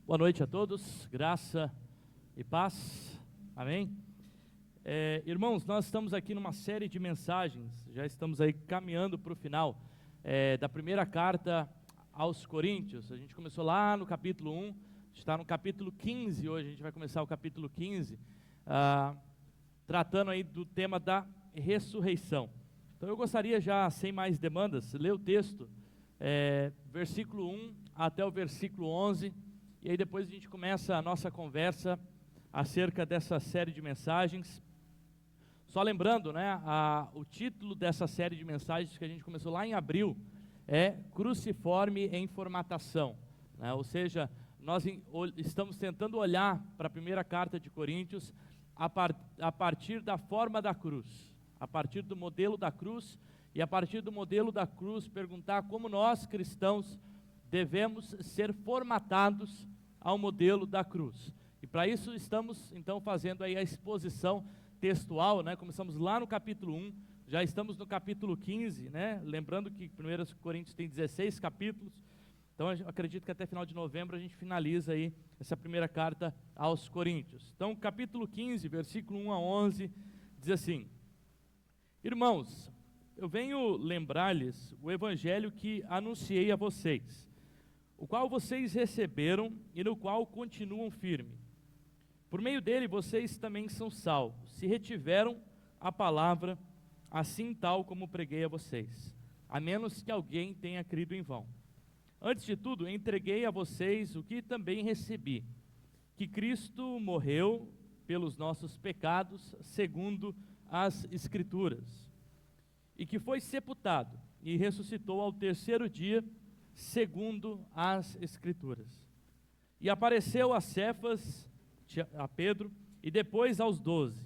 Boa noite a todos, graça e paz, amém? Irmãos, nós estamos aqui numa série de mensagens, já estamos aí caminhando para o final da primeira carta aos Coríntios. A gente começou lá no capítulo 1, está no capítulo 15 hoje, a gente vai começar o capítulo 15, tratando aí do tema da ressurreição. Então eu gostaria já, sem mais demandas, ler o texto, versículo 1 até o versículo 11, e aí depois a gente começa a nossa conversa acerca dessa série de mensagens. Só lembrando, o título dessa série de mensagens que a gente começou lá em abril é Cruciforme em Formatação, ou seja, nós estamos tentando olhar para a primeira carta de Coríntios a partir da forma da cruz, a partir do modelo da cruz, e a partir do modelo da cruz perguntar como nós cristãos devemos ser formatados ao modelo da cruz. E para isso estamos então fazendo aí a exposição textual, Começamos lá no capítulo 1, já estamos no capítulo 15, Lembrando que 1 Coríntios tem 16 capítulos, então eu acredito que até final de novembro a gente finaliza aí essa primeira carta aos Coríntios. Então capítulo 15, versículo 1 a 11, diz assim: Irmãos, eu venho lembrar-lhes o evangelho que anunciei a vocês, o qual vocês receberam e no qual continuam firmes. Por meio dele vocês também são salvos, se retiveram a palavra, assim tal como preguei a vocês, a menos que alguém tenha crido em vão. Antes de tudo, entreguei a vocês o que também recebi, que Cristo morreu pelos nossos pecados, segundo as Escrituras, e que foi sepultado e ressuscitou ao terceiro dia, segundo as Escrituras. E apareceu a Cefas, a Pedro, e depois aos 12.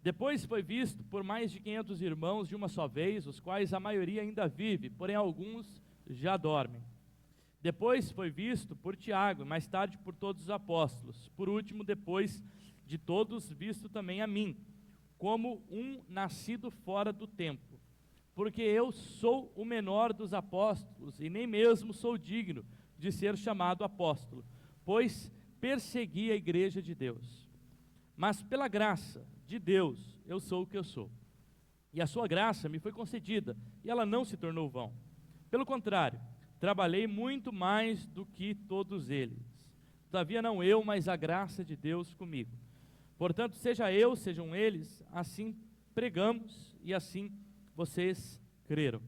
Depois foi visto por mais de 500 irmãos de uma só vez, os quais a maioria ainda vive, porém alguns já dormem. Depois foi visto por Tiago, e mais tarde por todos os apóstolos. Por último, depois de todos, visto também a mim, como um nascido fora do tempo. Porque eu sou o menor dos apóstolos, e nem mesmo sou digno de ser chamado apóstolo, pois persegui a igreja de Deus. Mas pela graça de Deus, eu sou o que eu sou. E a sua graça me foi concedida, e ela não se tornou vão. Pelo contrário, trabalhei muito mais do que todos eles. Todavia não eu, mas a graça de Deus comigo. Portanto, seja eu, sejam eles, assim pregamos e assim vocês creram.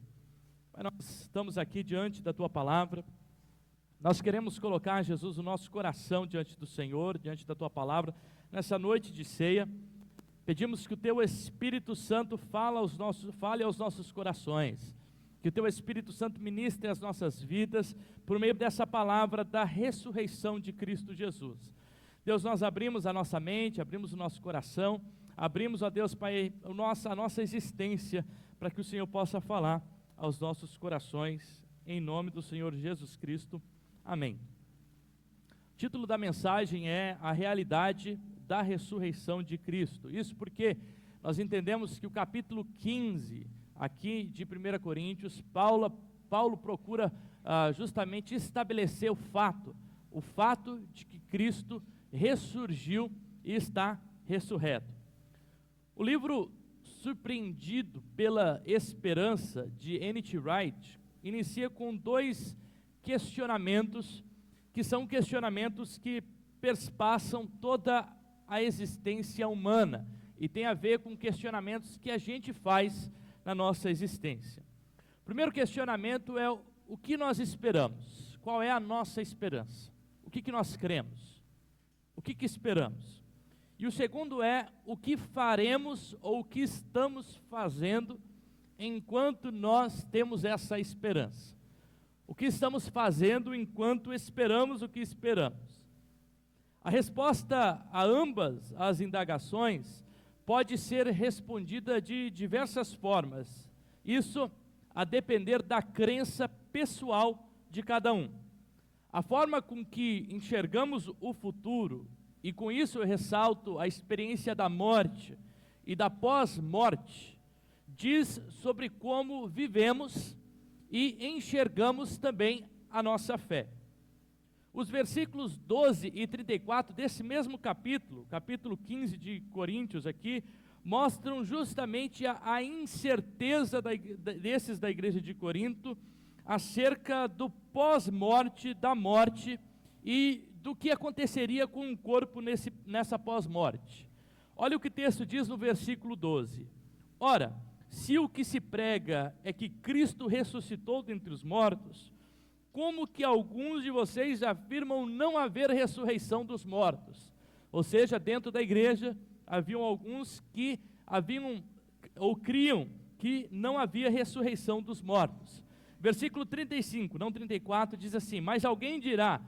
Pai, nós estamos aqui diante da Tua palavra, nós queremos colocar, Jesus, o nosso coração diante do Senhor, diante da Tua palavra, nessa noite de ceia. Pedimos que o Teu Espírito Santo fale aos nossos corações, que o Teu Espírito Santo ministre as nossas vidas, por meio dessa palavra da ressurreição de Cristo Jesus. Deus, nós abrimos a nossa mente, abrimos o nosso coração, abrimos, ó Deus, Pai, a nossa existência, para que o Senhor possa falar aos nossos corações, em nome do Senhor Jesus Cristo, amém. O título da mensagem é A Realidade da Ressurreição de Cristo. Isso porque nós entendemos que o capítulo 15, aqui de 1 Coríntios, Paulo procura justamente estabelecer o fato de que Cristo ressurgiu e está ressurreto. O livro Surpreendido pela Esperança, de N.T. Wright, inicia com dois questionamentos, que são questionamentos que perspassam toda a existência humana, e tem a ver com questionamentos que a gente faz na nossa existência. O primeiro questionamento é o que nós esperamos, qual é a nossa esperança, o que nós cremos, o que esperamos. E o segundo é o que faremos ou o que estamos fazendo enquanto nós temos essa esperança. O que estamos fazendo enquanto esperamos o que esperamos. A resposta a ambas as indagações pode ser respondida de diversas formas. Isso a depender da crença pessoal de cada um. A forma com que enxergamos o futuro, e com isso eu ressalto a experiência da morte e da pós-morte, diz sobre como vivemos e enxergamos também a nossa fé. Os versículos 12 e 34 desse mesmo capítulo, capítulo 15 de Coríntios aqui, mostram justamente a incerteza desses da igreja de Corinto acerca do pós-morte, da morte e do que aconteceria com o corpo nessa pós-morte. Olha o que o texto diz no versículo 12: ora, se o que se prega é que Cristo ressuscitou dentre os mortos, como que alguns de vocês afirmam não haver ressurreição dos mortos? Ou seja, dentro da igreja haviam alguns que criam que não havia ressurreição dos mortos. Versículo 35, não 34, diz assim: mas alguém dirá,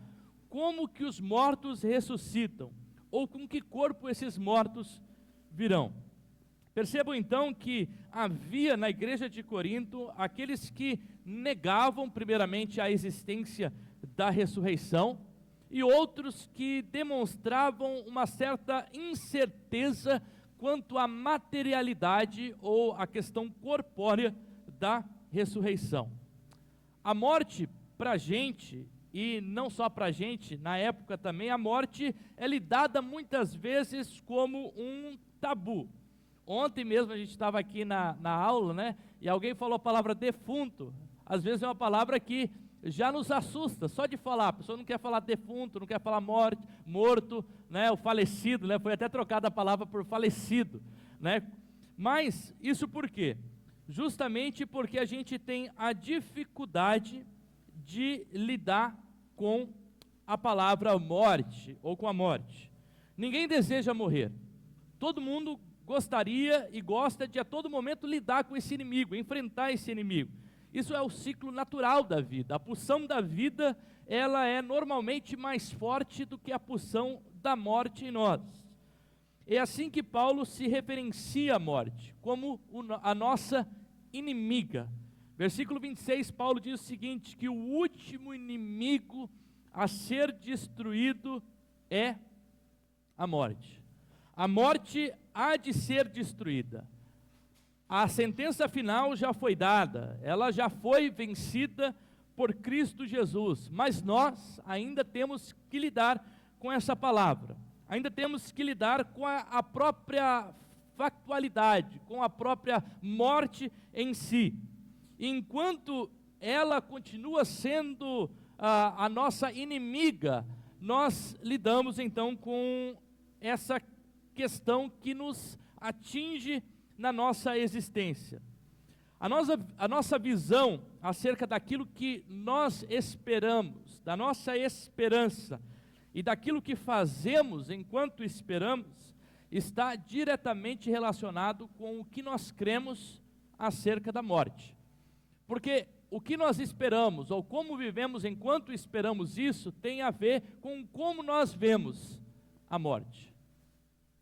como que os mortos ressuscitam? Ou com que corpo esses mortos virão? Percebam então que havia na igreja de Corinto aqueles que negavam primeiramente a existência da ressurreição e outros que demonstravam uma certa incerteza quanto à materialidade ou à questão corpórea da ressurreição. A morte para a gente, e não só para a gente, na época também, a morte é lidada muitas vezes como um tabu. Ontem mesmo a gente estava aqui na aula, né? E alguém falou a palavra defunto. Às vezes é uma palavra que já nos assusta, só de falar. A pessoa não quer falar defunto, não quer falar morto, né? O falecido, né? Foi até trocada a palavra por falecido, né? Mas isso por quê? Justamente porque a gente tem a dificuldade de lidar com a palavra morte, ou com a morte. Ninguém deseja morrer. Todo mundo gostaria e gosta de a todo momento lidar com esse inimigo, enfrentar esse inimigo. Isso é o ciclo natural da vida. A pulsão da vida, ela é normalmente mais forte do que a pulsão da morte em nós. É assim que Paulo se referencia à morte, como a nossa inimiga. Versículo 26, Paulo diz o seguinte, que o último inimigo a ser destruído é a morte. A morte há de ser destruída. A sentença final já foi dada, ela já foi vencida por Cristo Jesus, mas nós ainda temos que lidar com essa palavra, ainda temos que lidar com a própria factualidade, com a própria morte em si. Enquanto ela continua sendo a nossa inimiga, nós lidamos então com essa questão que nos atinge na nossa existência. A nossa visão acerca daquilo que nós esperamos, da nossa esperança e daquilo que fazemos enquanto esperamos, está diretamente relacionado com o que nós cremos acerca da morte. Porque o que nós esperamos, ou como vivemos enquanto esperamos isso, tem a ver com como nós vemos a morte.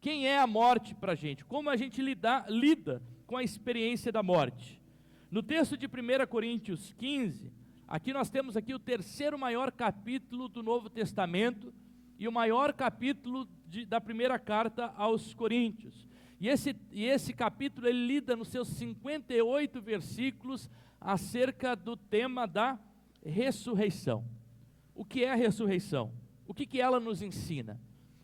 Quem é a morte para a gente? Como a gente lida com a experiência da morte? No texto de 1 Coríntios 15, aqui nós temos aqui o terceiro maior capítulo do Novo Testamento e o maior capítulo da primeira carta aos Coríntios. E esse capítulo ele lida nos seus 58 versículos acerca do tema da ressurreição. O que é a ressurreição? O que ela nos ensina?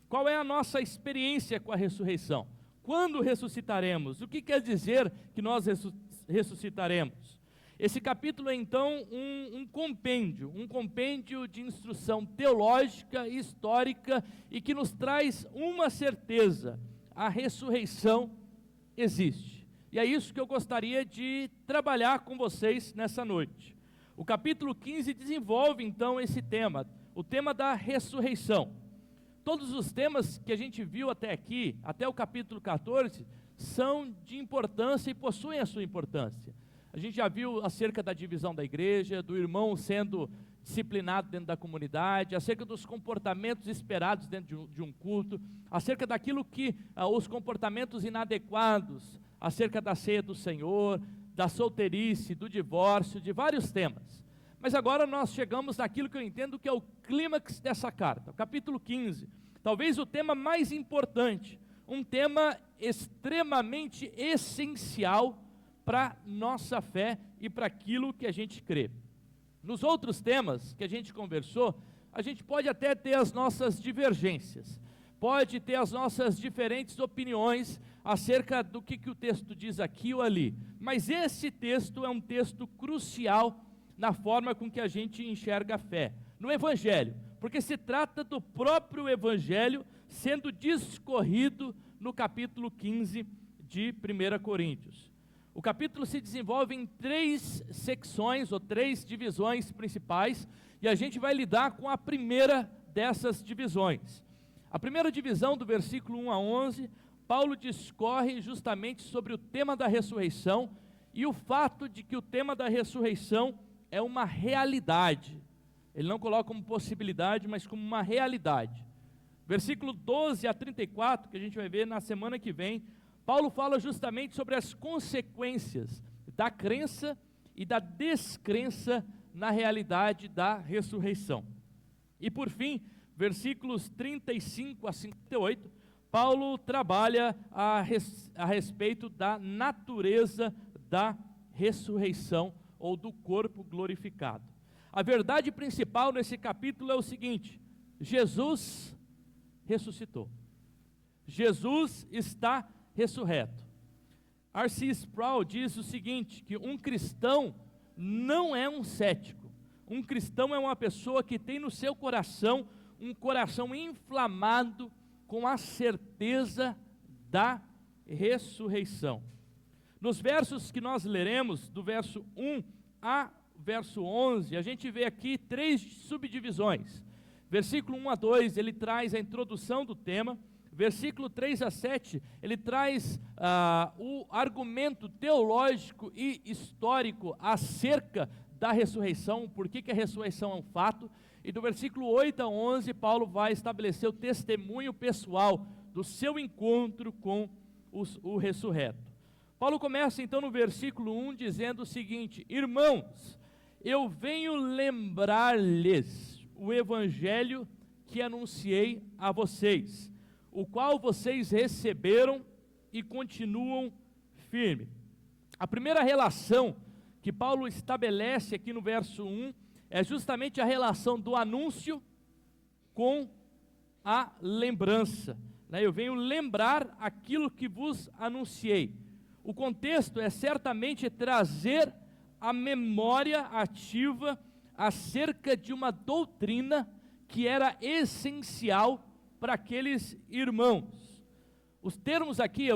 Qual é a nossa experiência com a ressurreição? Quando ressuscitaremos? O que quer dizer que nós ressuscitaremos? Esse capítulo é então um compêndio de instrução teológica, histórica e que nos traz uma certeza: a ressurreição existe. E é isso que eu gostaria de trabalhar com vocês nessa noite. O capítulo 15 desenvolve então esse tema, o tema da ressurreição. Todos os temas que a gente viu até aqui, até o capítulo 14, são de importância e possuem a sua importância. A gente já viu acerca da divisão da igreja, do irmão sendo disciplinado dentro da comunidade, acerca dos comportamentos esperados dentro de um culto, acerca daquilo que, os comportamentos inadequados, acerca da ceia do Senhor, da solteirice, do divórcio, de vários temas. Mas agora nós chegamos naquilo que eu entendo que é o clímax dessa carta, o capítulo 15, talvez o tema mais importante, um tema extremamente essencial para nossa fé e para aquilo que a gente crê. Nos outros temas que a gente conversou, a gente pode até ter as nossas divergências, pode ter as nossas diferentes opiniões acerca do que o texto diz aqui ou ali, mas esse texto é um texto crucial na forma com que a gente enxerga a fé, no Evangelho, porque se trata do próprio Evangelho sendo discorrido no capítulo 15 de 1 Coríntios. O capítulo se desenvolve em 3 secções, ou 3 divisões principais, e a gente vai lidar com a primeira dessas divisões. A primeira divisão, do versículo 1 a 11, Paulo discorre justamente sobre o tema da ressurreição, e o fato de que o tema da ressurreição é uma realidade. Ele não coloca como possibilidade, mas como uma realidade. Versículo 12 a 34, que a gente vai ver na semana que vem, Paulo fala justamente sobre as consequências da crença e da descrença na realidade da ressurreição. E por fim, versículos 35 a 58, Paulo trabalha a respeito da natureza da ressurreição ou do corpo glorificado. A verdade principal nesse capítulo é o seguinte: Jesus ressuscitou. Jesus está ressurreto. R.C. Sproul diz o seguinte, que um cristão não é um cético. Um cristão é uma pessoa que tem no seu coração um coração inflamado com a certeza da ressurreição. Nos versos que nós leremos, do verso 1 a verso 11, a gente vê aqui 3 subdivisões. Versículo 1 a 2, ele traz a introdução do tema. Versículo 3 a 7, ele traz o argumento teológico e histórico acerca da ressurreição, por que a ressurreição é um fato. E do versículo 8 a 11, Paulo vai estabelecer o testemunho pessoal do seu encontro com o ressurreto. Paulo começa então no versículo 1 dizendo o seguinte: irmãos, eu venho lembrar-lhes o evangelho que anunciei a vocês, o qual vocês receberam e continuam firme. A primeira relação que Paulo estabelece aqui no verso 1 é justamente a relação do anúncio com a lembrança. Eu venho lembrar aquilo que vos anunciei. O contexto é certamente trazer a memória ativa acerca de uma doutrina que era essencial para aqueles irmãos. Os termos aqui,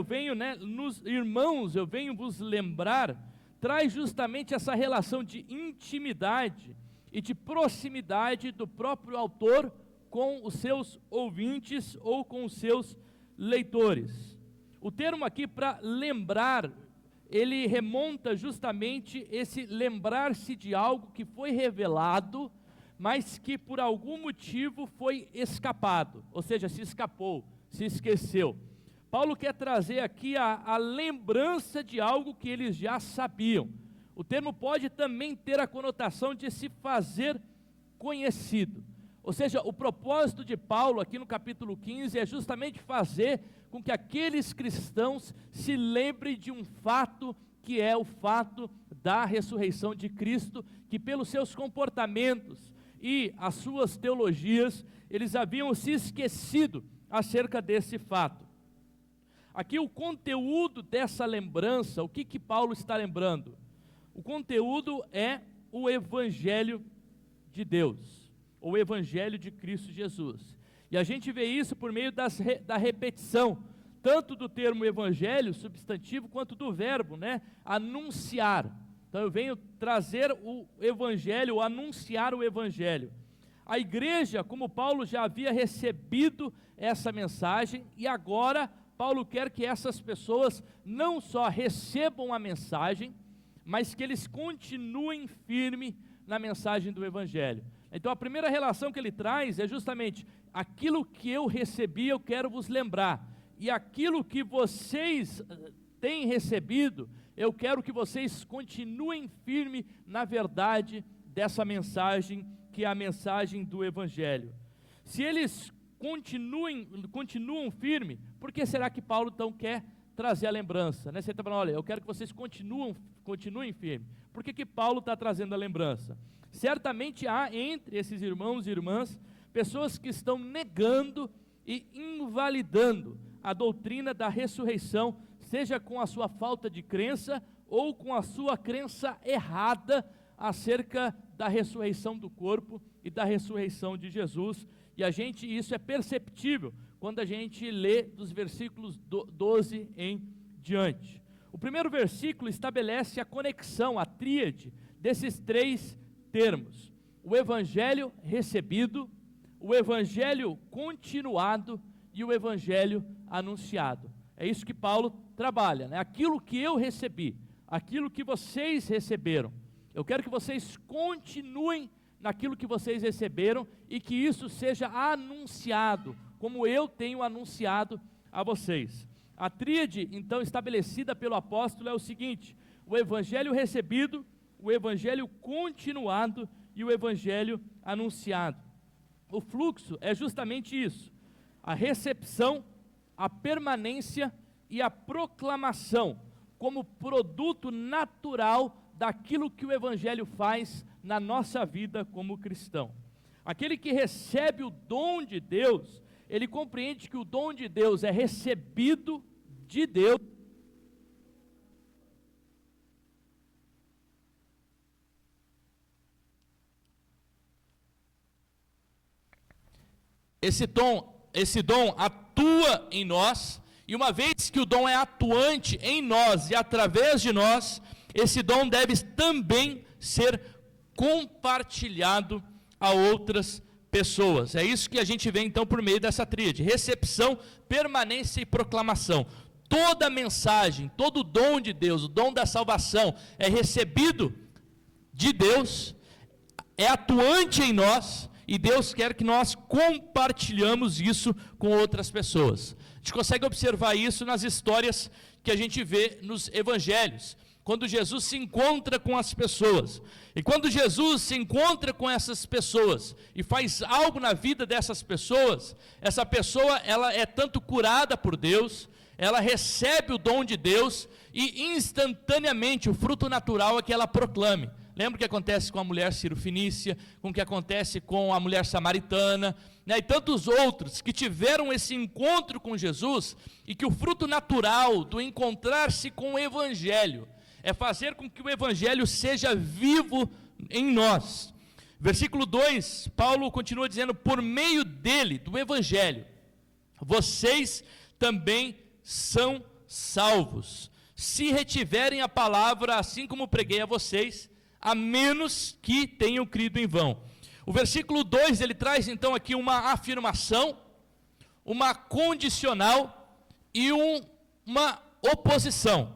nos irmãos, eu venho vos lembrar, traz justamente essa relação de intimidade e de proximidade do próprio autor com os seus ouvintes ou com os seus leitores. O termo aqui para lembrar, ele remonta justamente esse lembrar-se de algo que foi revelado, mas que por algum motivo foi escapado, ou seja, se escapou, se esqueceu. Paulo quer trazer aqui a lembrança de algo que eles já sabiam. O termo pode também ter a conotação de se fazer conhecido. Ou seja, o propósito de Paulo aqui no capítulo 15 é justamente fazer com que aqueles cristãos se lembrem de um fato, que é o fato da ressurreição de Cristo, que pelos seus comportamentos e as suas teologias, eles haviam se esquecido acerca desse fato. Aqui o conteúdo dessa lembrança, o que Paulo está lembrando? O conteúdo é o Evangelho de Deus, ou o Evangelho de Cristo Jesus. E a gente vê isso por meio da repetição, tanto do termo evangelho, substantivo, quanto do verbo, anunciar. Então eu venho trazer o evangelho, anunciar o evangelho. A igreja, como Paulo já havia recebido essa mensagem, e agora Paulo quer que essas pessoas não só recebam a mensagem, mas que eles continuem firme na mensagem do evangelho. Então a primeira relação que ele traz é justamente aquilo que eu recebi, eu quero vos lembrar, e aquilo que vocês têm recebido, eu quero que vocês continuem firme na verdade dessa mensagem, que é a mensagem do evangelho. Se eles continuam firme, por que será que Paulo então quer trazer a lembrança? Você está falando, olha, eu quero que vocês continuem firme. Por que Paulo está trazendo a lembrança? Certamente há entre esses irmãos e irmãs pessoas que estão negando e invalidando a doutrina da ressurreição, seja com a sua falta de crença ou com a sua crença errada acerca da ressurreição do corpo e da ressurreição de Jesus. E isso é perceptível quando a gente lê dos versículos 12 em diante. O primeiro versículo estabelece a conexão, a tríade desses três termos: o evangelho recebido, o evangelho continuado e o evangelho anunciado. É isso que Paulo trabalha, né? Aquilo que eu recebi, aquilo que vocês receberam, eu quero que vocês continuem naquilo que vocês receberam e que isso seja anunciado, como eu tenho anunciado a vocês. A tríade, então, estabelecida pelo apóstolo é o seguinte: o evangelho recebido, o evangelho continuado e o evangelho anunciado. O fluxo é justamente isso: a recepção, a permanência e a proclamação, como produto natural daquilo que o evangelho faz na nossa vida como cristão. Aquele que recebe o dom de Deus, ele compreende que o dom de Deus é recebido de Deus. Esse dom atua em nós, e uma vez que o dom é atuante em nós e através de nós, esse dom deve também ser compartilhado a outras pessoas. É isso que a gente vê então por meio dessa tríade: recepção, permanência e proclamação. Toda a mensagem, todo o dom de Deus, o dom da salvação é recebido de Deus, é atuante em nós, e Deus quer que nós compartilhamos isso com outras pessoas. A gente consegue observar isso nas histórias que a gente vê nos evangelhos, quando Jesus se encontra com as pessoas. E quando Jesus se encontra com essas pessoas e faz algo na vida dessas pessoas, essa pessoa, ela é tanto curada por Deus, ela recebe o dom de Deus, e instantaneamente o fruto natural é que ela proclame. Lembra o que acontece com a mulher Ciro-Fenícia, com o que acontece com a mulher samaritana, né, e tantos outros que tiveram esse encontro com Jesus, e que o fruto natural do encontrar-se com o evangelho é fazer com que o evangelho seja vivo em nós. Versículo 2, Paulo continua dizendo: por meio dele, do evangelho, vocês também são salvos, se retiverem a palavra assim como preguei a vocês, a menos que tenham crido em vão. O versículo 2, ele traz então aqui uma afirmação, uma condicional e uma oposição.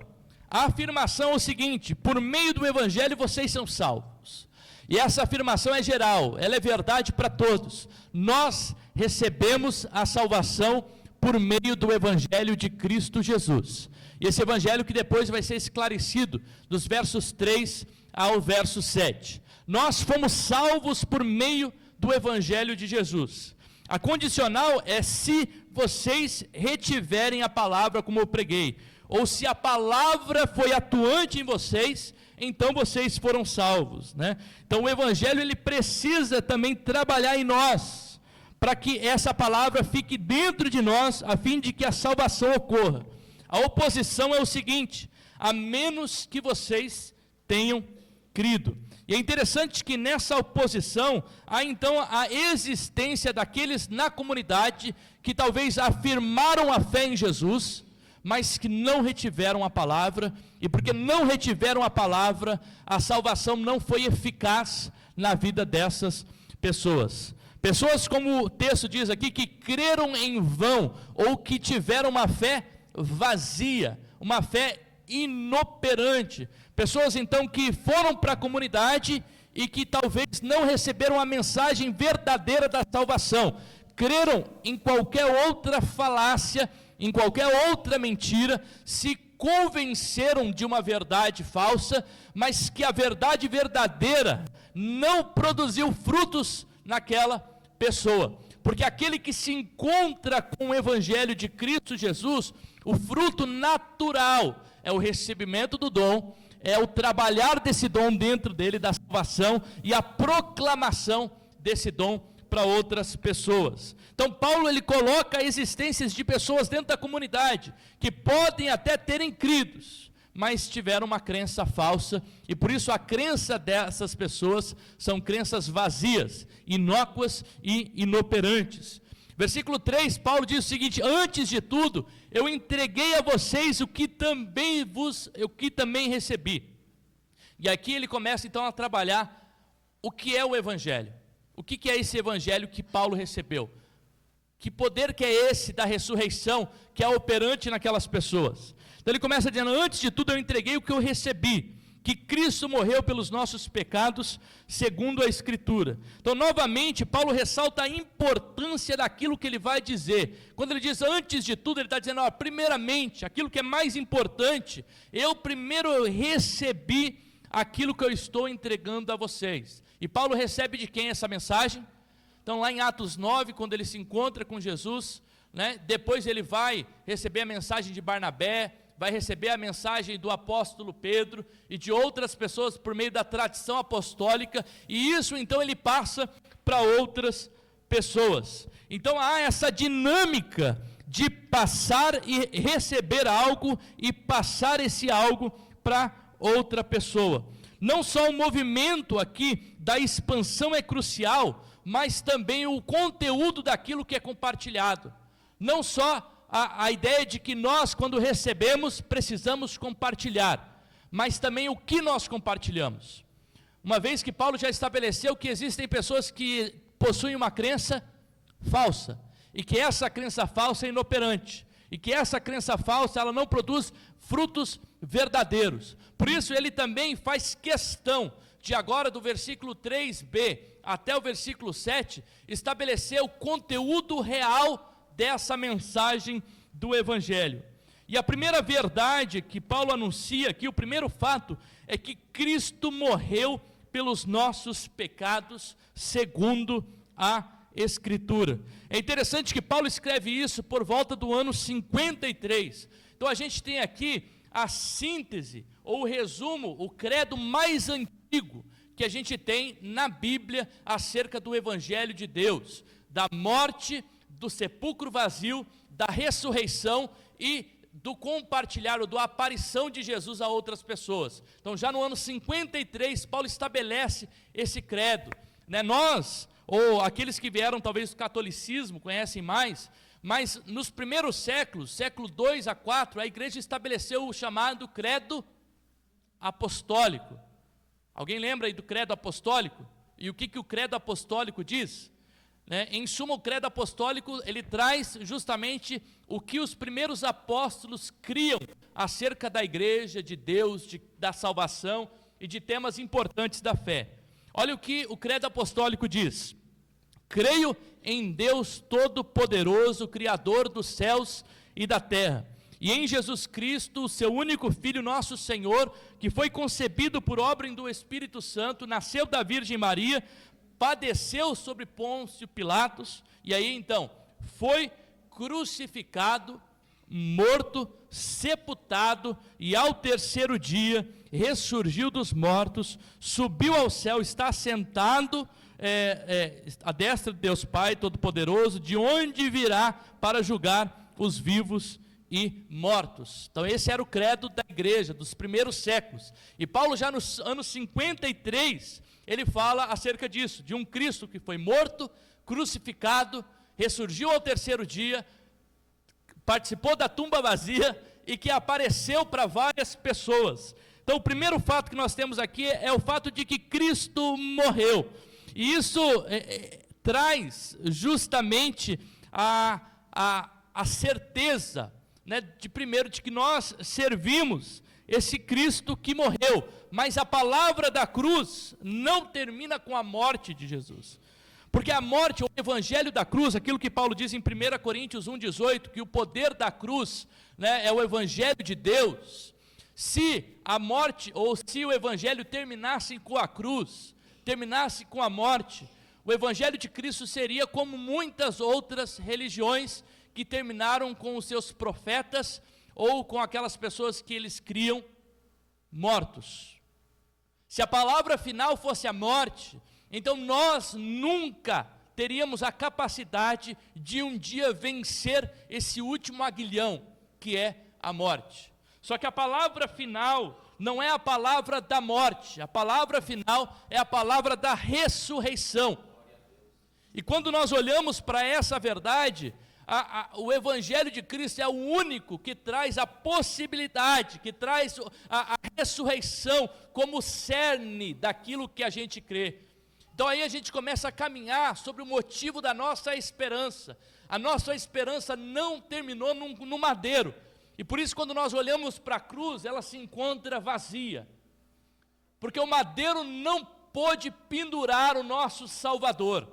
A afirmação é o seguinte: por meio do evangelho vocês são salvos. E essa afirmação é geral, ela é verdade para todos. Nós recebemos a salvação por meio do evangelho de Cristo Jesus. E esse evangelho que depois vai ser esclarecido dos versos 3 ao verso 7. Nós fomos salvos por meio do evangelho de Jesus. A condicional é se vocês retiverem a palavra como eu preguei, ou se a palavra foi atuante em vocês, então vocês foram salvos, né? Então o evangelho, ele precisa também trabalhar em nós, para que essa palavra fique dentro de nós, a fim de que a salvação ocorra. A oposição é o seguinte: a menos que vocês tenham crido. E é interessante que nessa oposição há então a existência daqueles na comunidade que talvez afirmaram a fé em Jesus, mas que não retiveram a palavra, e porque não retiveram a palavra, a salvação não foi eficaz na vida dessas pessoas. Pessoas, como o texto diz aqui, que creram em vão, ou que tiveram uma fé vazia, uma fé inoperante. Pessoas então que foram para a comunidade e que talvez não receberam a mensagem verdadeira da salvação, creram em qualquer outra falácia, em qualquer outra mentira, se convenceram de uma verdade falsa, mas que a verdade verdadeira não produziu frutos naquela pessoa. Porque aquele que se encontra com o evangelho de Cristo Jesus, o fruto natural é o recebimento do dom, é o trabalhar desse dom dentro dele, da salvação, e a proclamação desse dom para outras pessoas. Então Paulo ele coloca existências de pessoas dentro da comunidade, que podem até terem cridos, mas tiveram uma crença falsa, e por isso a crença dessas pessoas são crenças vazias, inócuas e inoperantes. Versículo 3, Paulo diz o seguinte: antes de tudo, eu entreguei a vocês o que também recebi. E aqui ele começa então a trabalhar o que é o Evangelho. O que é esse Evangelho que Paulo recebeu? Que poder que é esse da ressurreição que é operante naquelas pessoas? Então ele começa dizendo: antes de tudo eu entreguei o que eu recebi, que Cristo morreu pelos nossos pecados, segundo a Escritura. Então novamente Paulo ressalta a importância daquilo que ele vai dizer. Quando ele diz antes de tudo, ele está dizendo, primeiramente, aquilo que é mais importante, eu primeiro recebi aquilo que eu estou entregando a vocês. E Paulo recebe de quem essa mensagem? Então lá em Atos 9, quando ele se encontra com Jesus, depois ele vai receber a mensagem de Barnabé, vai receber a mensagem do apóstolo Pedro e de outras pessoas por meio da tradição apostólica, e isso então ele passa para outras pessoas. Então há essa dinâmica de passar e receber algo e passar esse algo para outra pessoa. Não só o movimento aqui da expansão é crucial, mas também o conteúdo daquilo que é compartilhado. Não só a ideia de que nós, quando recebemos, precisamos compartilhar, mas também o que nós compartilhamos. Uma vez que Paulo já estabeleceu que existem pessoas que possuem uma crença falsa, e que essa crença falsa é inoperante, e que essa crença falsa ela não produz frutos verdadeiros. Por isso ele também faz questão de agora do versículo 3b até o versículo 7, estabelecer o conteúdo real dessa mensagem do Evangelho. E a primeira verdade que Paulo anuncia aqui, o primeiro fato, é que Cristo morreu pelos nossos pecados, segundo a Escritura. É interessante que Paulo escreve isso por volta do ano 53. Então a gente tem aqui a síntese, ou o resumo, o credo mais antigo que a gente tem na Bíblia acerca do Evangelho de Deus, da morte, do sepulcro vazio, da ressurreição e do compartilhar ou da aparição de Jesus a outras pessoas. Então já no ano 53 Paulo estabelece esse credo, Nós, ou aqueles que vieram talvez do catolicismo, conhecem mais, mas nos primeiros séculos, século 2 a 4, a igreja estabeleceu o chamado credo apostólico. Alguém lembra aí do credo apostólico? E o que o credo apostólico diz? Em suma, o credo apostólico, ele traz justamente o que os primeiros apóstolos criam acerca da igreja, de Deus, da salvação e de temas importantes da fé. Olha o que o credo apostólico diz: creio em Deus Todo-Poderoso, Criador dos céus e da terra, e em Jesus Cristo, o seu único Filho, nosso Senhor, que foi concebido por obra do Espírito Santo, nasceu da Virgem Maria, padeceu sobre Pôncio Pilatos, e aí então, foi crucificado, morto, sepultado, e ao terceiro dia, ressurgiu dos mortos, subiu ao céu, está sentado à destra de Deus Pai Todo-Poderoso, de onde virá para julgar os vivos e mortos. Então esse era o credo da igreja, dos primeiros séculos, e Paulo já nos anos 53, ele fala acerca disso, de um Cristo que foi morto, crucificado, ressurgiu ao terceiro dia, participou da tumba vazia e que apareceu para várias pessoas. Então o primeiro fato que nós temos aqui é o fato de que Cristo morreu, e isso traz justamente a certeza, de primeiro, de que nós servimos esse Cristo que morreu, mas a palavra da cruz não termina com a morte de Jesus, porque a morte, o evangelho da cruz, aquilo que Paulo diz em 1 Coríntios 1,18, que o poder da cruz, é o evangelho de Deus. Se a morte, ou se o evangelho terminasse com a cruz, terminasse com a morte, o evangelho de Cristo seria como muitas outras religiões que terminaram com os seus profetas, ou com aquelas pessoas que eles criam mortos. Se a palavra final fosse a morte, então nós nunca teríamos a capacidade de um dia vencer esse último aguilhão, que é a morte. Só que a palavra final não é a palavra da morte, a palavra final é a palavra da ressurreição. E quando nós olhamos para essa verdade, o Evangelho de Cristo é o único que traz a possibilidade, que traz a ressurreição como cerne daquilo que a gente crê. Então aí a gente começa a caminhar sobre o motivo da nossa esperança. A nossa esperança não terminou no madeiro. E por isso, quando nós olhamos para a cruz, ela se encontra vazia. Porque o madeiro não pôde pendurar o nosso Salvador.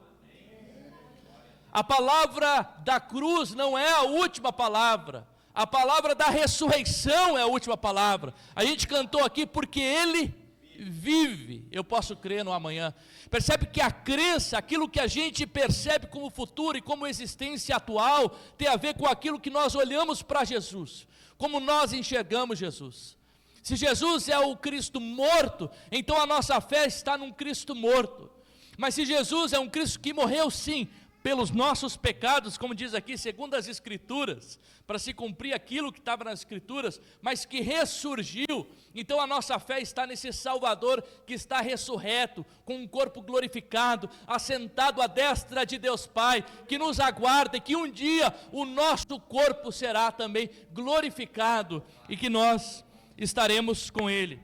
A palavra da cruz não é a última palavra. A palavra da ressurreição é a última palavra. A gente cantou aqui porque Ele vive. Eu posso crer no amanhã. Percebe que a crença, aquilo que a gente percebe como futuro e como existência atual, tem a ver com aquilo que nós olhamos para Jesus, como nós enxergamos Jesus. Se Jesus é o Cristo morto, então a nossa fé está num Cristo morto. Mas se Jesus é um Cristo que morreu sim, pelos nossos pecados, como diz aqui, segundo as Escrituras, para se cumprir aquilo que estava nas Escrituras, mas que ressurgiu, então a nossa fé está nesse Salvador que está ressurreto, com um corpo glorificado, assentado à destra de Deus Pai, que nos aguarda e que um dia o nosso corpo será também glorificado e que nós estaremos com Ele.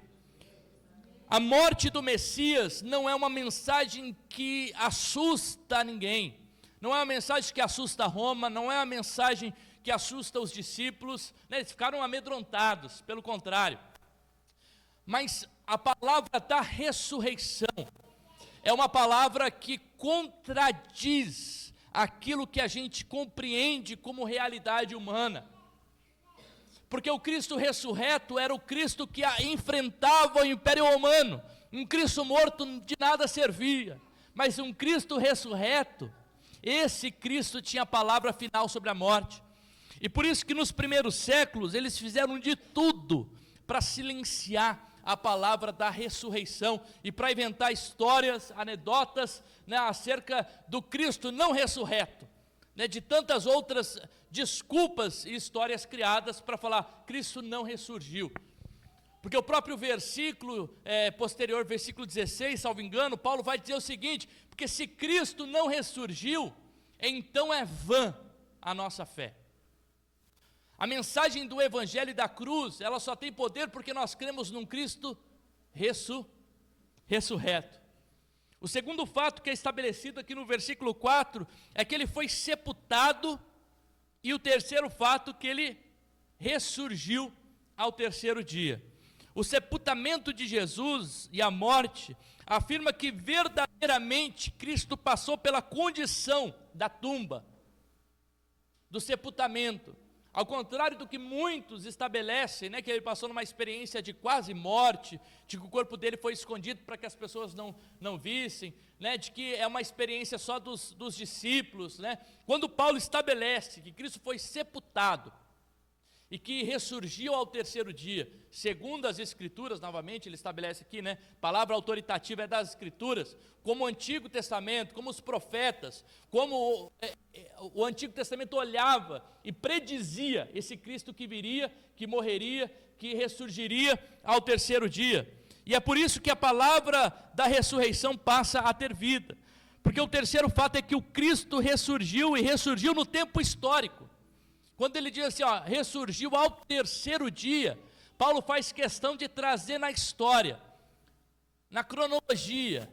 A morte do Messias não é uma mensagem que assusta ninguém. Não é uma mensagem que assusta Roma, não é uma mensagem que assusta os discípulos, né? Eles ficaram amedrontados, pelo contrário. Mas a palavra da ressurreição é uma palavra que contradiz aquilo que a gente compreende como realidade humana. Porque o Cristo ressurreto era o Cristo que enfrentava o Império Romano. Um Cristo morto de nada servia, mas um Cristo ressurreto, esse Cristo tinha a palavra final sobre a morte. E por isso que nos primeiros séculos eles fizeram de tudo para silenciar a palavra da ressurreição e para inventar histórias, anedotas, né, acerca do Cristo não ressurreto, né, de tantas outras desculpas e histórias criadas para falar Cristo não ressurgiu. Porque o próprio versículo posterior, versículo 16, salvo engano, Paulo vai dizer o seguinte: porque se Cristo não ressurgiu, então é vã a nossa fé. A mensagem do Evangelho e da cruz, ela só tem poder porque nós cremos num Cristo ressurreto. O segundo fato que é estabelecido aqui no versículo 4, é que ele foi sepultado, e o terceiro fato, que ele ressurgiu ao terceiro dia. O sepultamento de Jesus e a morte afirma que verdadeiramente Cristo passou pela condição da tumba, do sepultamento. Ao contrário do que muitos estabelecem, né, que ele passou numa experiência de quase morte, de que o corpo dele foi escondido para que as pessoas não vissem, né, de que é uma experiência só dos discípulos, né. Quando Paulo estabelece que Cristo foi sepultado e que ressurgiu ao terceiro dia, segundo as Escrituras, novamente ele estabelece aqui, né, palavra autoritativa é das Escrituras, como o Antigo Testamento, como os profetas, como o Antigo Testamento olhava e predizia esse Cristo que viria, que morreria, que ressurgiria ao terceiro dia. E é por isso que a palavra da ressurreição passa a ter vida, porque o terceiro fato é que o Cristo ressurgiu, e ressurgiu no tempo histórico. Quando ele diz assim, ó, ressurgiu ao terceiro dia, Paulo faz questão de trazer na história, na cronologia.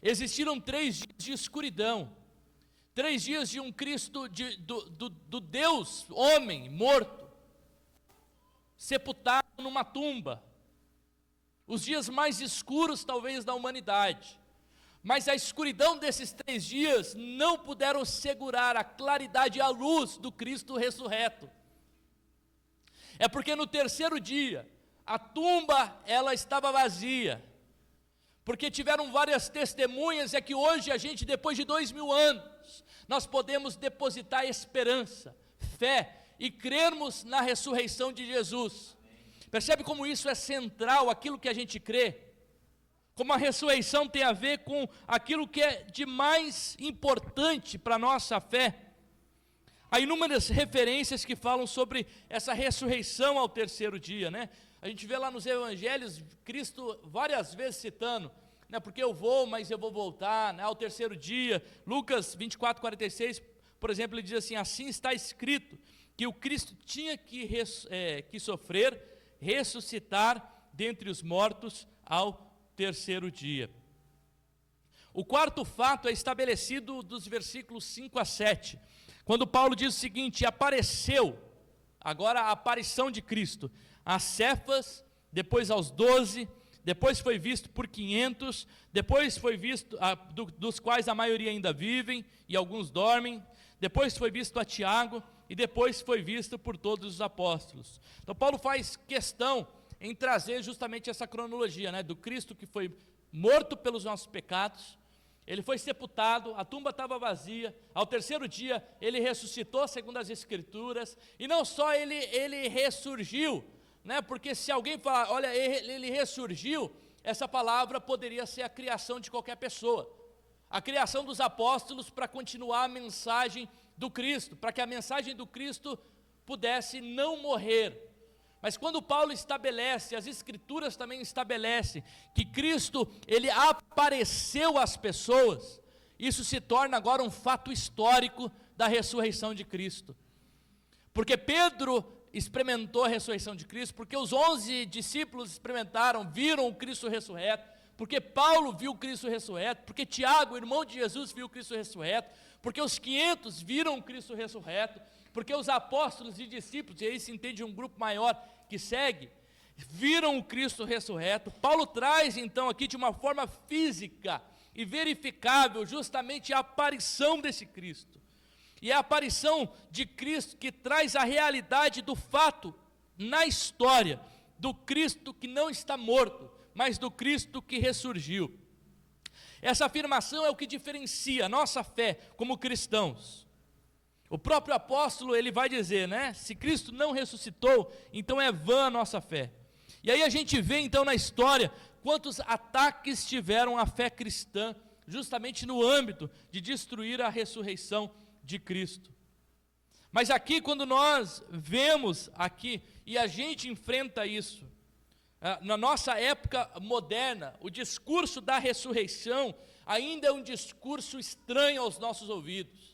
Existiram 3 dias de escuridão, 3 dias de um Cristo, do Deus, homem, morto, sepultado numa tumba, os dias mais escuros talvez da humanidade. Mas a escuridão desses 3 dias não puderam segurar a claridade e a luz do Cristo ressurreto. É porque no terceiro dia, a tumba ela estava vazia, porque tiveram várias testemunhas, é que hoje a gente, depois de 2000 anos, nós podemos depositar esperança, fé e crermos na ressurreição de Jesus. Percebe como isso é central, aquilo que a gente crê? como a ressurreição tem a ver com aquilo que é de mais importante para a nossa fé. Há inúmeras referências que falam sobre essa ressurreição ao terceiro dia, né? A gente vê lá nos evangelhos, Cristo várias vezes citando, né? Porque eu vou, mas eu vou voltar, né? Ao terceiro dia. Lucas 24:46, por exemplo, ele diz assim: assim está escrito, que o Cristo tinha que sofrer, ressuscitar dentre os mortos ao terceiro dia. O quarto fato é estabelecido dos versículos 5 a 7, quando Paulo diz o seguinte: apareceu, agora a aparição de Cristo, a Cefas, depois aos 12, depois foi visto por 500, depois foi visto, dos quais a maioria ainda vivem, e alguns dormem, depois foi visto a Tiago, e depois foi visto por todos os apóstolos. Então Paulo faz questão em trazer justamente essa cronologia, né, do Cristo que foi morto pelos nossos pecados, ele foi sepultado, a tumba estava vazia, ao terceiro dia ele ressuscitou segundo as Escrituras, e não só ele ressurgiu, né, porque se alguém falar, olha, ele ressurgiu, essa palavra poderia ser a criação de qualquer pessoa, a criação dos apóstolos para continuar a mensagem do Cristo, para que a mensagem do Cristo pudesse não morrer. Mas quando Paulo estabelece, as Escrituras também estabelecem, que Cristo, ele apareceu às pessoas, isso se torna agora um fato histórico da ressurreição de Cristo. Porque Pedro experimentou a ressurreição de Cristo, porque os 11 discípulos experimentaram, viram o Cristo ressurreto, porque Paulo viu o Cristo ressurreto, porque Tiago, irmão de Jesus, viu o Cristo ressurreto, porque os 500 viram o Cristo ressurreto, porque os apóstolos e discípulos, e aí se entende um grupo maior que segue, viram o Cristo ressurreto. Paulo traz então aqui de uma forma física e verificável justamente a aparição desse Cristo. E a aparição de Cristo que traz a realidade do fato na história, do Cristo que não está morto, mas do Cristo que ressurgiu. Essa afirmação é o que diferencia a nossa fé como cristãos. O próprio apóstolo, ele vai dizer, né, se Cristo não ressuscitou, então é vã a nossa fé. E aí a gente vê então na história, quantos ataques tiveram a fé cristã, justamente no âmbito de destruir a ressurreição de Cristo. Mas aqui, quando nós vemos aqui, e a gente enfrenta isso, na nossa época moderna, o discurso da ressurreição ainda é um discurso estranho aos nossos ouvidos.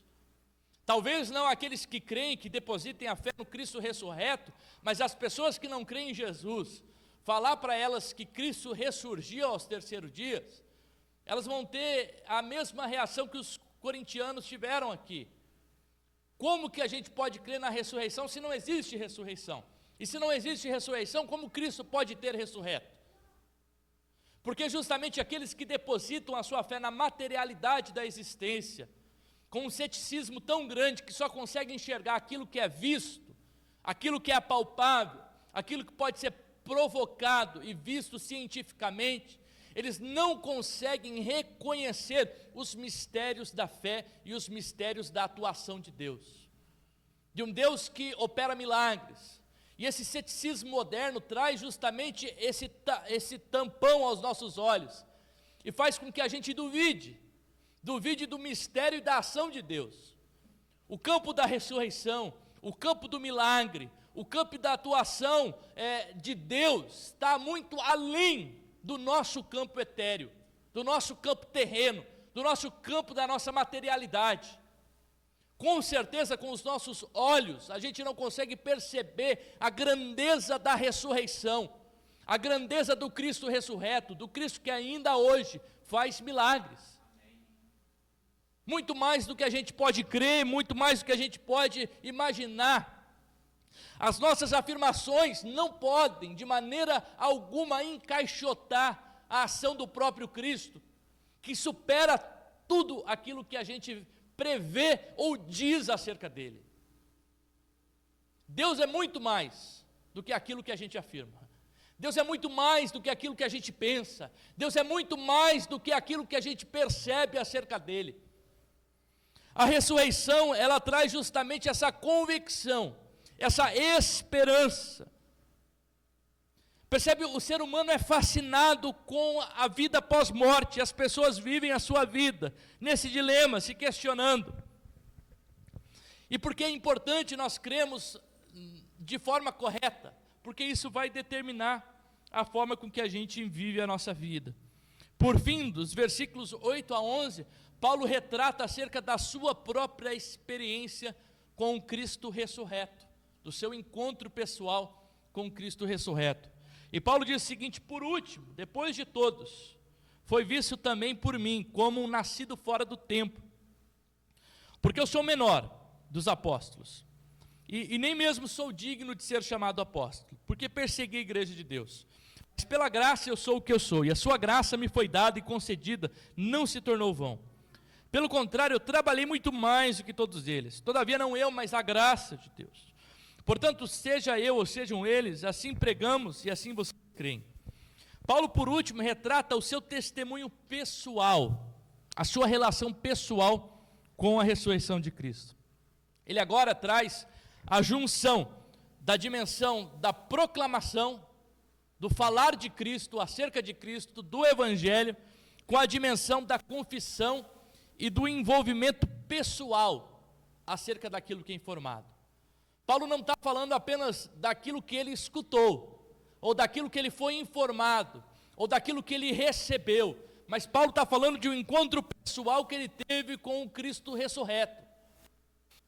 Talvez não aqueles que creem, que depositem a fé no Cristo ressurreto, mas as pessoas que não creem em Jesus, falar para elas que Cristo ressurgiu aos terceiros dias, elas vão ter a mesma reação que os corintianos tiveram aqui. Como que a gente pode crer na ressurreição se não existe ressurreição? E se não existe ressurreição, como Cristo pode ter ressurreto? Porque justamente aqueles que depositam a sua fé na materialidade da existência, com um ceticismo tão grande que só consegue enxergar aquilo que é visto, aquilo que é palpável, aquilo que pode ser provocado e visto cientificamente, eles não conseguem reconhecer os mistérios da fé e os mistérios da atuação de Deus, de um Deus que opera milagres. E esse ceticismo moderno traz justamente esse tampão aos nossos olhos e faz com que a gente duvide do mistério e da ação de Deus. O campo da ressurreição, o campo do milagre, o campo da atuação de Deus está muito além do nosso campo etéreo, do nosso campo terreno, do nosso campo da nossa materialidade. Com certeza, com os nossos olhos, a gente não consegue perceber a grandeza da ressurreição, a grandeza do Cristo ressurreto, do Cristo que ainda hoje faz milagres. Muito mais do que a gente pode crer, muito mais do que a gente pode imaginar. As nossas afirmações não podem, de maneira alguma, encaixotar a ação do próprio Cristo, que supera tudo aquilo que a gente prevê ou diz acerca dele. Deus é muito mais do que aquilo que a gente afirma. Deus é muito mais do que aquilo que a gente pensa. Deus é muito mais do que aquilo que a gente percebe acerca dele. A ressurreição, ela traz justamente essa convicção, essa esperança. Percebe? O ser humano é fascinado com a vida pós-morte. As pessoas vivem a sua vida nesse dilema, se questionando. E por que é importante nós crermos de forma correta? Porque isso vai determinar a forma com que a gente vive a nossa vida. Por fim, dos versículos 8 a 11, Paulo retrata acerca da sua própria experiência com o Cristo ressurreto, do seu encontro pessoal com o Cristo ressurreto. E Paulo diz o seguinte: por último, depois de todos, foi visto também por mim como um nascido fora do tempo, porque eu sou o menor dos apóstolos, e nem mesmo sou digno de ser chamado apóstolo, porque persegui a igreja de Deus. Mas pela graça eu sou o que eu sou, e a sua graça me foi dada e concedida, não se tornou vão. Pelo contrário, eu trabalhei muito mais do que todos eles, todavia não eu, mas a graça de Deus. Portanto, seja eu ou sejam eles, assim pregamos e assim vocês creem. Paulo, por último, retrata o seu testemunho pessoal, a sua relação pessoal com a ressurreição de Cristo. Ele agora traz a junção da dimensão da proclamação, do falar de Cristo, acerca de Cristo, do Evangelho, com a dimensão da confissão e do envolvimento pessoal acerca daquilo que é informado. Paulo não está falando apenas daquilo que ele escutou, ou daquilo que ele foi informado, ou daquilo que ele recebeu, mas Paulo está falando de um encontro pessoal que ele teve com o Cristo ressurreto.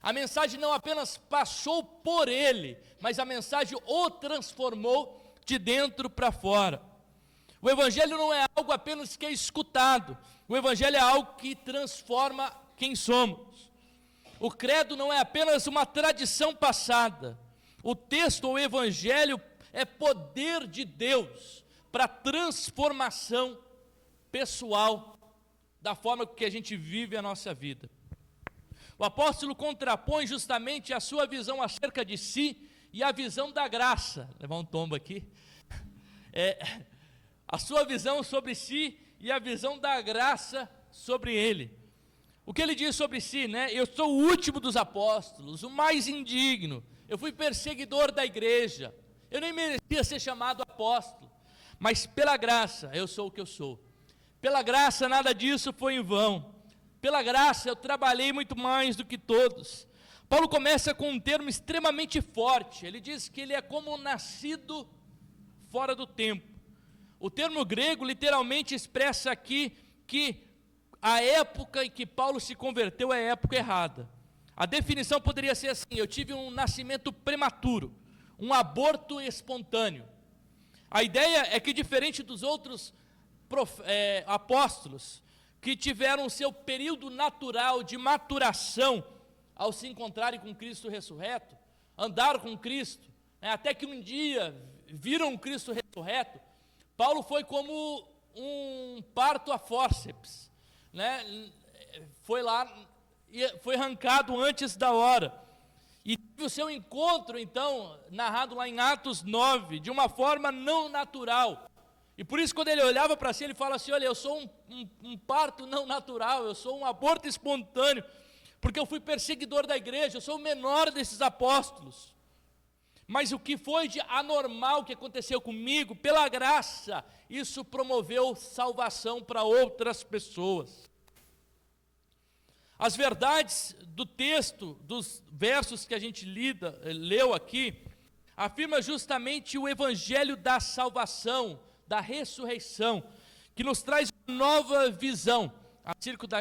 A mensagem não apenas passou por ele, mas a mensagem o transformou de dentro para fora. O Evangelho não é algo apenas que é escutado, o Evangelho é algo que transforma quem somos. O credo não é apenas uma tradição passada, o texto ou o Evangelho é poder de Deus para transformação pessoal da forma que a gente vive a nossa vida. O apóstolo contrapõe justamente a sua visão acerca de si e a visão da graça. Vou levar um tombo aqui. A sua visão sobre si e a visão da graça sobre ele. O que ele diz sobre si, né? Eu sou o último dos apóstolos, o mais indigno. Eu fui perseguidor da igreja. Eu nem merecia ser chamado apóstolo. Mas pela graça eu sou o que eu sou. Pela graça nada disso foi em vão. Pela graça eu trabalhei muito mais do que todos. Paulo começa com um termo extremamente forte. Ele diz que ele é como nascido fora do tempo. O termo grego literalmente expressa aqui que a época em que Paulo se converteu é a época errada. A definição poderia ser assim: eu tive um nascimento prematuro, um aborto espontâneo. A ideia é que, diferente dos outros apóstolos, que tiveram o seu período natural de maturação ao se encontrarem com Cristo ressurreto, andaram com Cristo, até que um dia viram Cristo ressurreto, Paulo foi como um parto a fórceps, foi lá, foi arrancado antes da hora, e teve o seu encontro, então, narrado lá em Atos 9, de uma forma não natural. E por isso, quando ele olhava para si, ele fala assim: olha, eu sou um parto não natural, eu sou um aborto espontâneo, porque eu fui perseguidor da igreja, eu sou o menor desses apóstolos. Mas o que foi de anormal que aconteceu comigo, pela graça, isso promoveu salvação para outras pessoas. As verdades do texto, dos versos que a gente leu aqui, afirma justamente o evangelho da salvação, da ressurreição, que nos traz uma nova visão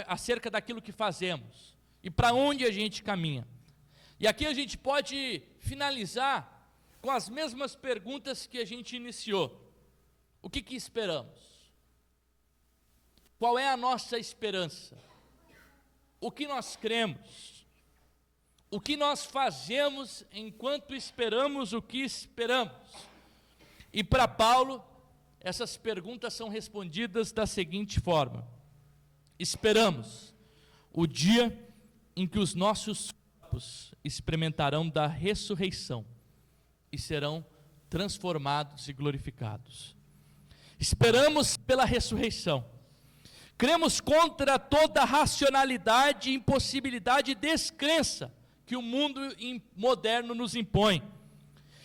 acerca daquilo que fazemos e para onde a gente caminha. E aqui a gente pode finalizar com as mesmas perguntas que a gente iniciou. O que esperamos? Qual é a nossa esperança? O que nós cremos? O que nós fazemos enquanto esperamos o que esperamos? E para Paulo, essas perguntas são respondidas da seguinte forma: esperamos o dia em que os nossos corpos experimentarão da ressurreição e serão transformados e glorificados. Esperamos pela ressurreição. Cremos contra toda racionalidade, impossibilidade e descrença que o mundo moderno nos impõe.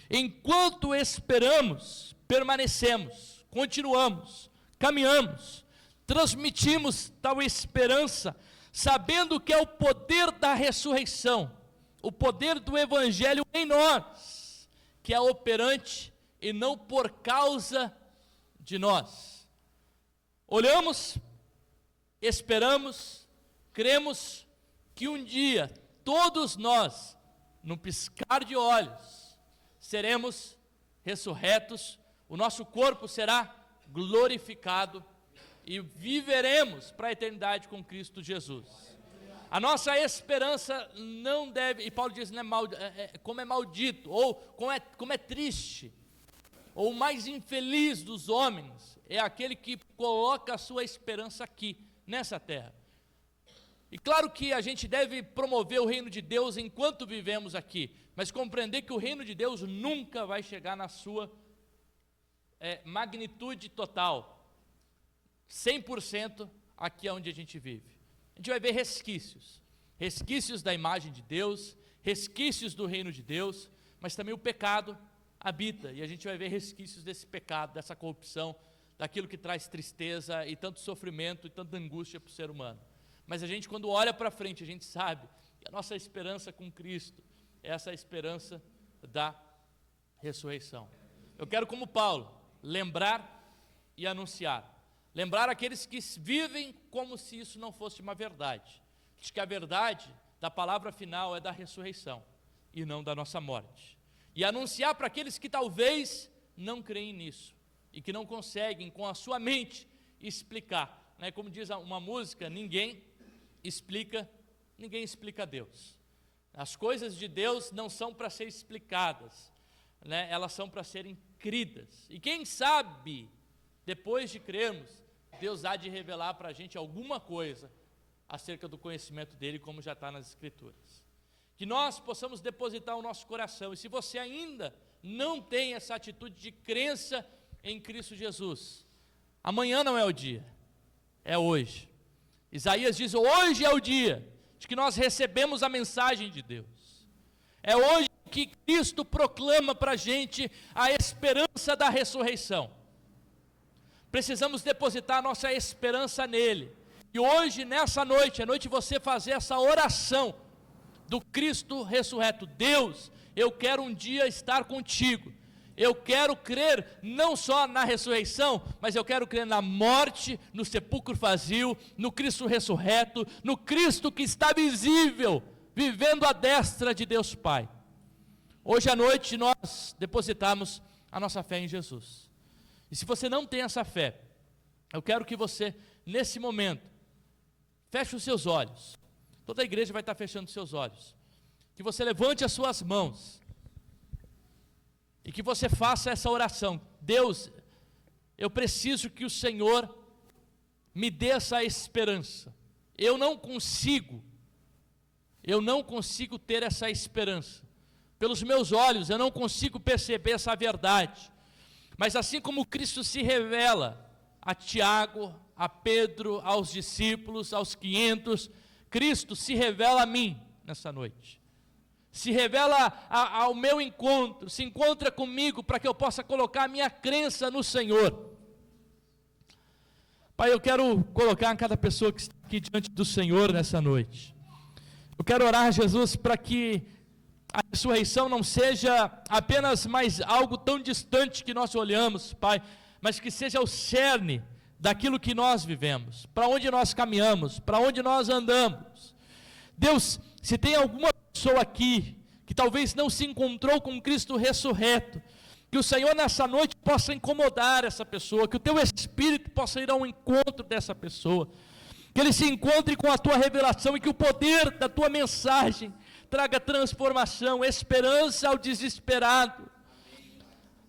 Enquanto esperamos permanecemos, continuamos, caminhamos, transmitimos tal esperança, sabendo que é o poder da ressurreição, o poder do Evangelho em nós, que é operante e não por causa de nós. Olhamos, esperamos, cremos que um dia todos nós, num piscar de olhos, seremos ressurretos, o nosso corpo será glorificado e viveremos para a eternidade com Cristo Jesus. A nossa esperança não deve, e Paulo diz, não como é maldito, ou como é triste, ou o mais infeliz dos homens, é aquele que coloca a sua esperança aqui, nessa terra. E claro que a gente deve promover o reino de Deus enquanto vivemos aqui, mas compreender que o reino de Deus nunca vai chegar na sua magnitude total, 100% aqui onde a gente vive. A gente vai ver resquícios da imagem de Deus, resquícios do reino de Deus, mas também o pecado habita, e a gente vai ver resquícios desse pecado, dessa corrupção, daquilo que traz tristeza e tanto sofrimento e tanta angústia para o ser humano. Mas a gente, quando olha para frente, a gente sabe que a nossa esperança com Cristo é essa esperança da ressurreição. Eu quero, como Paulo, lembrar e anunciar. Lembrar aqueles que vivem como se isso não fosse uma verdade. De que a verdade da palavra final é da ressurreição e não da nossa morte. E anunciar para aqueles que talvez não creem nisso e que não conseguem com a sua mente explicar. Como diz uma música, ninguém explica Deus. As coisas de Deus não são para ser explicadas, elas são para serem cridas. E quem sabe, depois de crermos, Deus há de revelar para a gente alguma coisa acerca do conhecimento dele, como já está nas Escrituras. Que nós possamos depositar o nosso coração, e se você ainda não tem essa atitude de crença em Cristo Jesus, amanhã não é o dia, é hoje. Isaías diz, hoje é o dia de que nós recebemos a mensagem de Deus. É hoje que Cristo proclama para a gente a esperança da ressurreição. Precisamos depositar a nossa esperança nele. E hoje, nessa noite, é noite de você fazer essa oração do Cristo ressurreto. Deus, eu quero um dia estar contigo. Eu quero crer não só na ressurreição, mas eu quero crer na morte, no sepulcro vazio, no Cristo ressurreto, no Cristo que está visível, vivendo à destra de Deus Pai. Hoje à noite nós depositamos a nossa fé em Jesus. E se você não tem essa fé, eu quero que você, nesse momento, feche os seus olhos. Toda a igreja vai estar fechando os seus olhos. Que você levante as suas mãos. E que você faça essa oração. Deus, eu preciso que o Senhor me dê essa esperança. Eu não consigo ter essa esperança. Pelos meus olhos, eu não consigo perceber essa verdade. Mas assim como Cristo se revela a Tiago, a Pedro, aos discípulos, aos 500, Cristo se revela a mim nessa noite. Se revela ao meu encontro, se encontra comigo para que eu possa colocar a minha crença no Senhor. Pai, eu quero colocar cada pessoa que está aqui diante do Senhor nessa noite. Eu quero orar, Jesus, para que a ressurreição não seja apenas mais algo tão distante que nós olhamos, Pai, mas que seja o cerne daquilo que nós vivemos, para onde nós caminhamos, para onde nós andamos. Deus, se tem alguma pessoa aqui que talvez não se encontrou com Cristo ressurreto, que o Senhor nessa noite possa incomodar essa pessoa, que o teu Espírito possa ir ao encontro dessa pessoa, que ele se encontre com a tua revelação e que o poder da tua mensagem traga transformação, esperança ao desesperado.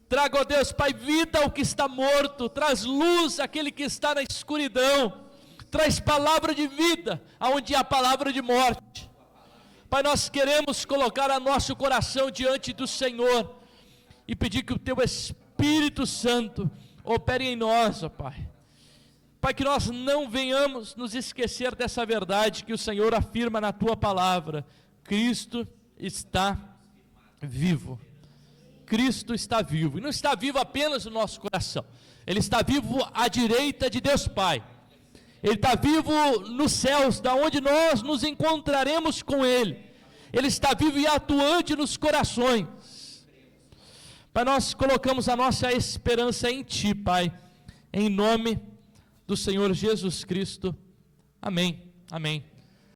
Traga, ó Deus, Pai, vida ao que está morto, traz luz àquele que está na escuridão, traz palavra de vida aonde há palavra de morte. Pai, nós queremos colocar o nosso coração diante do Senhor e pedir que o teu Espírito Santo opere em nós, ó Pai. Pai, que nós não venhamos nos esquecer dessa verdade que o Senhor afirma na tua palavra: Cristo está vivo. Cristo está vivo, e não está vivo apenas no nosso coração, Ele está vivo à direita de Deus Pai, Ele está vivo nos céus, da onde nós nos encontraremos com Ele, Ele está vivo e atuante nos corações. Pai, nós colocamos a nossa esperança em Ti, Pai, em nome do Senhor Jesus Cristo, amém, amém.